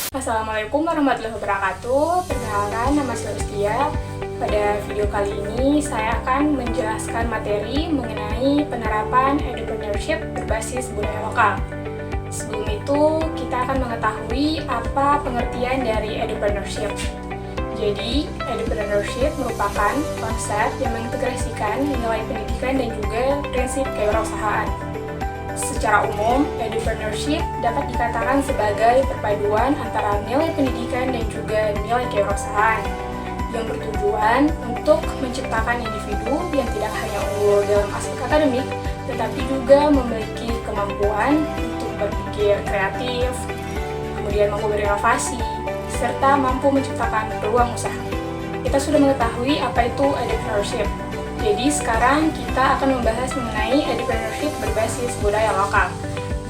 Assalamualaikum warahmatullahi wabarakatuh. Perkenalkan, nama saya Ustia. Pada video kali ini saya akan menjelaskan materi mengenai penerapan entrepreneurship berbasis budaya lokal. Sebelum itu, kita akan mengetahui apa pengertian dari entrepreneurship. Jadi, entrepreneurship merupakan konsep yang mengintegrasikan nilai pendidikan dan juga prinsip kewirausahaan. Secara umum, entrepreneurship dapat dikatakan sebagai perpaduan antara nilai pendidikan dan juga nilai kewirausahaan yang bertujuan untuk menciptakan individu yang tidak hanya unggul dalam aspek akademik, tetapi juga memiliki kemampuan untuk berpikir kreatif, kemudian mampu berinovasi, serta mampu menciptakan peluang usaha. Kita sudah mengetahui apa itu entrepreneurship. Jadi sekarang kita akan membahas mengenai entrepreneurship berbasis budaya lokal.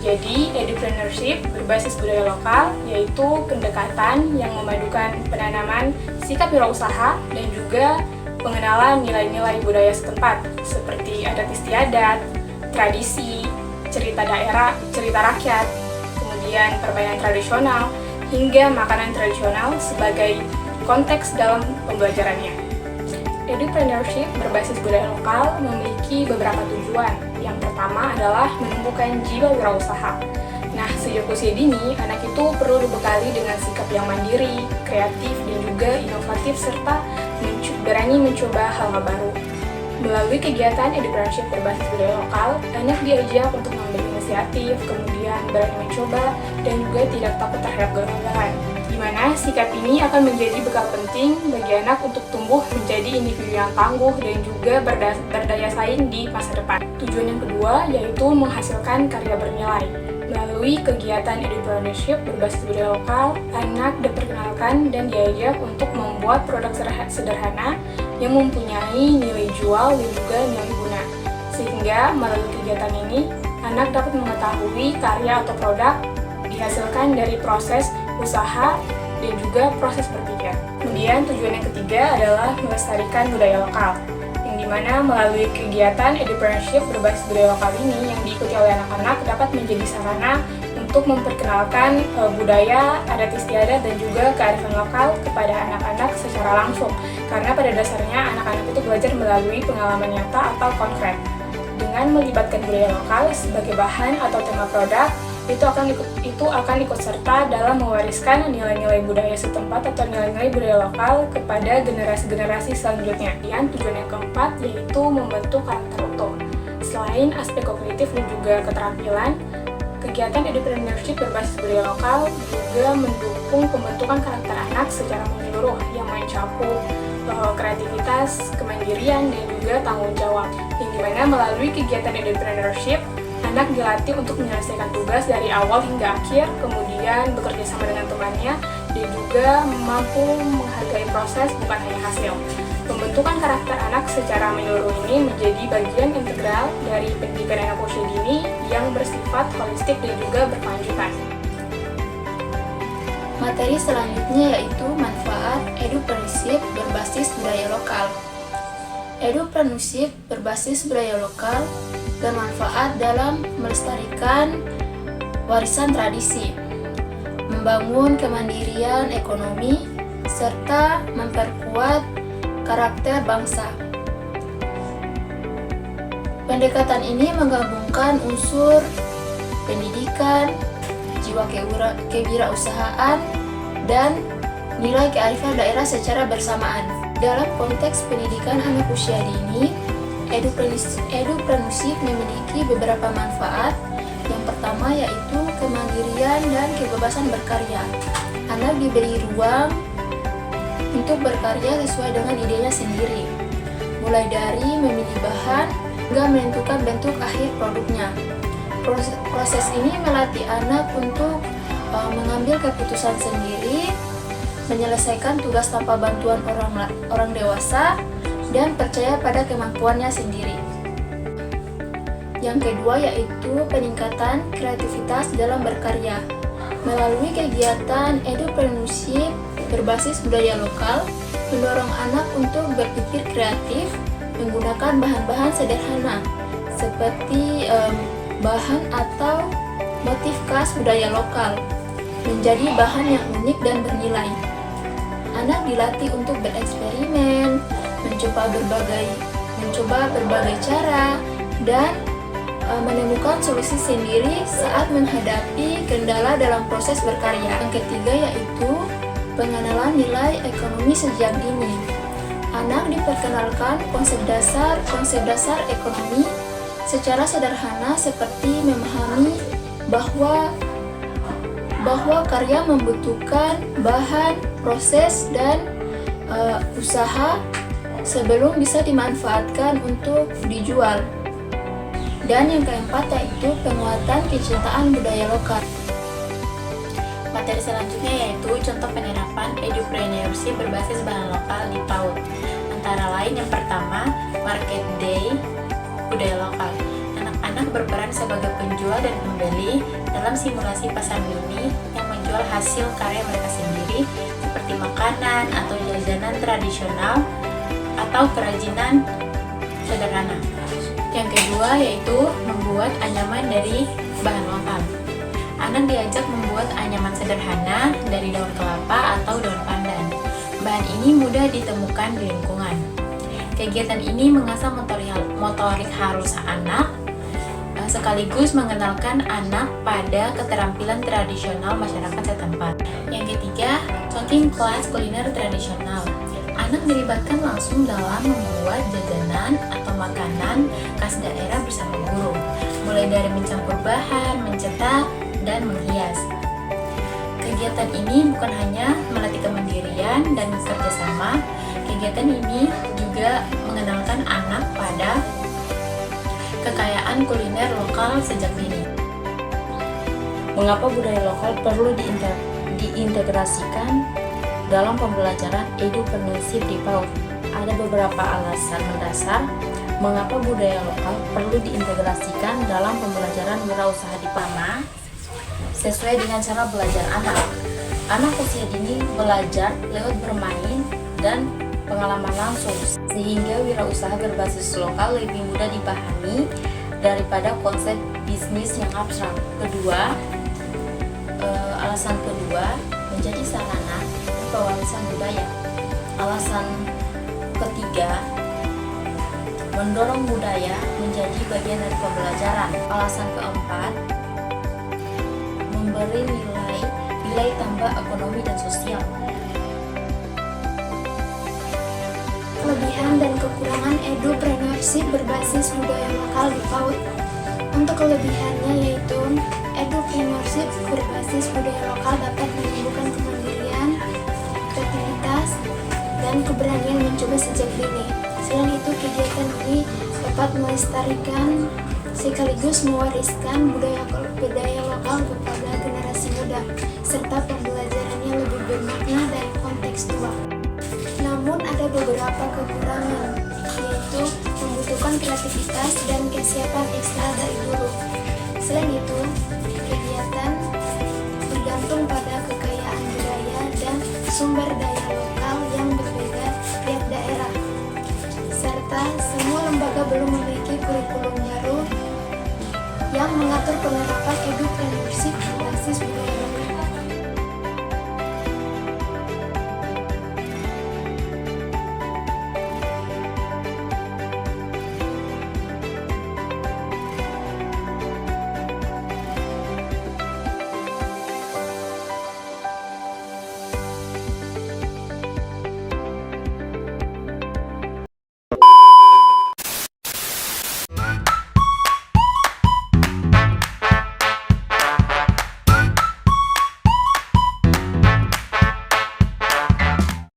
Jadi entrepreneurship berbasis budaya lokal yaitu pendekatan yang memadukan penanaman sikap wirausaha dan juga pengenalan nilai-nilai budaya setempat seperti adat istiadat, tradisi, cerita daerah, cerita rakyat, kemudian permainan tradisional, hingga makanan tradisional sebagai konteks dalam pembelajarannya. Entrepreneurship berbasis budaya lokal memiliki beberapa tujuan. Yang pertama adalah menumbuhkan jiwa wirausaha. Nah, sejak usia dini, anak itu perlu dibekali dengan sikap yang mandiri, kreatif, dan juga inovatif, serta berani mencoba hal-hal baru. Melalui kegiatan entrepreneurship berbasis budaya lokal, anak diajak untuk mengambil inisiatif, kemudian berani mencoba, dan juga tidak takut terhadap kegagalan. Di mana sikap ini akan menjadi bekal penting bagi anak untuk tumbuh menjadi individu yang tangguh dan juga berdaya saing di masa depan. Tujuan yang kedua yaitu menghasilkan karya bernilai. Melalui kegiatan entrepreneurship berbasis budaya lokal, anak diperkenalkan dan diajak untuk membuat produk sederhana yang mempunyai nilai jual dan juga nilai guna. Sehingga melalui kegiatan ini, anak dapat mengetahui karya atau produk dihasilkan dari proses usaha dan juga proses berpikir. Kemudian tujuan yang ketiga adalah melestarikan budaya lokal, yang dimana melalui kegiatan entrepreneurship berbasis budaya lokal ini yang diikuti oleh anak-anak dapat menjadi sarana untuk memperkenalkan budaya, adat istiadat, dan juga kearifan lokal kepada anak-anak secara langsung. Karena pada dasarnya anak-anak itu belajar melalui pengalaman nyata atau konkret. Dengan melibatkan budaya lokal sebagai bahan atau tema produk, itu akan ikut serta dalam mewariskan nilai-nilai budaya setempat atau nilai-nilai budaya lokal kepada generasi-generasi selanjutnya. Dan tujuan yang keempat yaitu membentuk karakter utuh. Selain aspek kognitif dan juga keterampilan, kegiatan entrepreneurship berbasis budaya lokal juga mendukung pembentukan karakter anak secara menyeluruh yang mencakup kreativitas, kemandirian, dan juga tanggung jawab. Yang dimana melalui kegiatan entrepreneurship, anak dilatih untuk menyelesaikan tugas dari awal hingga akhir, kemudian bekerja sama dengan temannya, dan juga mampu menghargai proses bukan hanya hasil. Pembentukan karakter anak secara menyeluruh ini menjadi bagian integral dari pendidikan anak usia dini yang bersifat holistik dan juga berkelanjutan. Materi selanjutnya yaitu manfaat entrepreneurship berbasis budaya lokal. Entrepreneurship berbasis budaya lokal bermanfaat dalam melestarikan warisan tradisi, membangun kemandirian ekonomi, serta memperkuat karakter bangsa. Pendekatan ini menggabungkan unsur pendidikan, jiwa kewirausahaan, dan nilai kearifan daerah secara bersamaan. Dalam konteks pendidikan anak usia dini, entrepreneurship memiliki beberapa manfaat. Yang pertama yaitu kemandirian dan kebebasan berkarya. Anak diberi ruang untuk berkarya sesuai dengan idenya sendiri, mulai dari memilih bahan hingga menentukan bentuk akhir produknya. Proses ini melatih anak untuk mengambil keputusan sendiri, menyelesaikan tugas tanpa bantuan orang dewasa, dan percaya pada kemampuannya sendiri. Yang kedua yaitu peningkatan kreativitas dalam berkarya. Melalui kegiatan entrepreneurship berbasis budaya lokal, mendorong anak untuk berpikir kreatif, menggunakan bahan-bahan sederhana seperti bahan atau motif khas budaya lokal. menjadi bahan yang unik dan bernilai. Anak dilatih untuk bereksperimen, mencoba berbagai cara, dan menemukan solusi sendiri saat menghadapi kendala dalam proses berkarya. Yang ketiga yaitu pengenalan nilai ekonomi sejak dini. Anak diperkenalkan konsep dasar ekonomi secara sederhana seperti memahami bahwa karya membutuhkan bahan, proses, dan usaha sebelum bisa dimanfaatkan untuk dijual. Dan yang keempat yaitu penguatan kecintaan budaya lokal. Materi selanjutnya yaitu contoh penerapan edupreneurship berbasis bahan lokal di PAUD. Antara lain yang pertama, Market Day budaya lokal. Anak-anak berperan sebagai penjual dan pembeli dalam simulasi pasar mini yang menjual hasil karya mereka sendiri seperti makanan atau jajanan tradisional atau kerajinan sederhana. Yang kedua yaitu membuat anyaman dari bahan lokal. Anak diajak membuat anyaman sederhana dari daun kelapa atau daun pandan. Bahan ini mudah ditemukan di lingkungan. Kegiatan ini mengasah motorik halus anak, sekaligus mengenalkan anak pada keterampilan tradisional masyarakat setempat. Yang ketiga, cooking class kuliner tradisional. Anak dilibatkan langsung dalam membuat jajanan atau makanan khas daerah bersama guru, mulai dari mencampur bahan, mencetak, dan menghias. Kegiatan ini bukan hanya melatih kemandirian dan kerjasama, kegiatan ini juga mengenalkan anak pada kekayaan kuliner lokal sejak dini. Mengapa budaya lokal perlu diintegrasikan dalam pembelajaran edupreneurship di PAUD? Ada beberapa alasan mendasar mengapa budaya lokal perlu diintegrasikan dalam pembelajaran wirausaha di PAUD. Sesuai dengan cara belajar anak. Anak usia dini belajar lewat bermain dan pengalaman langsung, sehingga wirausaha berbasis lokal lebih mudah dipahami daripada konsep bisnis yang abstrak. Alasan kedua, menjadi sarana pewarisan budaya. Alasan ketiga, mendorong budaya menjadi bagian dari pembelajaran. Alasan keempat, memberi nilai tambah ekonomi dan sosial. Kelebihan dan kekurangan edupreneurship berbasis budaya lokal di PAUD. Untuk kelebihannya yaitu edupreneurship berbasis budaya lokal dapat menumbuhkan kemandirian, kreativitas, dan keberanian mencoba sejak dini. Selain itu, kegiatan ini dapat melestarikan sekaligus mewariskan budaya lokal kepada generasi muda, serta pembelajarannya lebih bermakna dan kontekstual. Namun ada beberapa kekurangan, yaitu membutuhkan kreativitas dan kesiapan ekstra dari guru. Selain itu, kegiatan bergantung pada kekayaan budaya dan sumber daya lokal yang berbeda tiap daerah, serta semua lembaga belum memiliki kurikulum baru yang mengatur penerapan edupreneurship